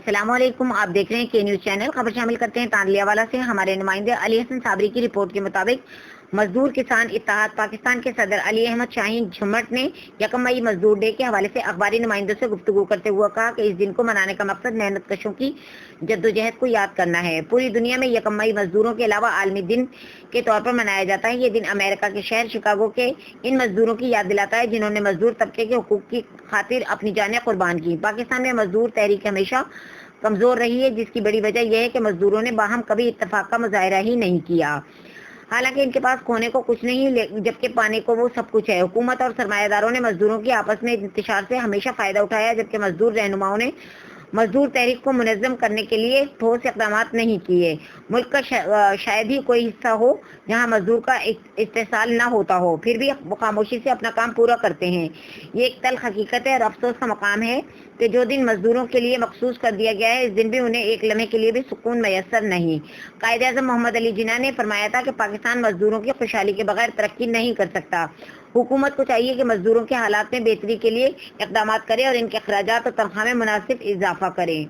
السلام علیکم، آپ دیکھ رہے ہیں کے نیوز چینل۔ خبر شامل کرتے ہیں تاندلیا والا سے۔ ہمارے نمائندے علی حسن صابری کی رپورٹ کے مطابق مزدور کسان اتحاد پاکستان کے صدر علی احمد شاہین جھمٹ نے یکم مئی مزدور ڈے کے حوالے سے اخباری نمائندوں سے گفتگو کرتے ہوئے کہا کہ اس دن کو منانے کا مقصد محنت کشوں کی جدوجہد کو یاد کرنا ہے۔ پوری دنیا میں یکم مئی مزدوروں کے علاوہ عالمی دن کے طور پر منایا جاتا ہے۔ یہ دن امریکہ کے شہر شکاگو کے ان مزدوروں کی یاد دلاتا ہے جنہوں نے مزدور طبقے کے حقوق کی خاطر اپنی جانیں قربان کی۔ پاکستان میں مزدور تحریک ہمیشہ کمزور رہی ہے، جس کی بڑی وجہ یہ ہے کہ مزدوروں نے باہم کبھی اتفاق کا مظاہرہ ہی نہیں کیا۔ حالانکہ ان کے پاس کھونے کو کچھ نہیں جبکہ پانے کو وہ سب کچھ ہے۔ حکومت اور سرمایہ داروں نے مزدوروں کی آپس میں انتشار سے ہمیشہ فائدہ اٹھایا، جبکہ مزدور رہنماؤں نے مزدور تحریک کو منظم کرنے کے لیے ٹھوس اقدامات نہیں کیے۔ ملک کا شاید ہی کوئی حصہ ہو جہاں مزدور کا استحصال نہ ہوتا ہو، پھر بھی وہ خاموشی سے اپنا کام پورا کرتے ہیں۔ یہ ایک تلخ حقیقت ہے اور افسوس کا مقام ہے کہ جو دن مزدوروں کے لیے مخصوص کر دیا گیا ہے، اس دن بھی انہیں ایک لمحے کے لیے بھی سکون میسر نہیں۔ قائد اعظم محمد علی جناح نے فرمایا تھا کہ پاکستان مزدوروں کی خوشحالی کے بغیر ترقی نہیں کر سکتا۔ حکومت کو چاہیے کہ مزدوروں کے حالات میں بہتری کے لیے اقدامات کرے اور ان کے اخراجات اور تنخواہ میں مناسب اضافہ کرے۔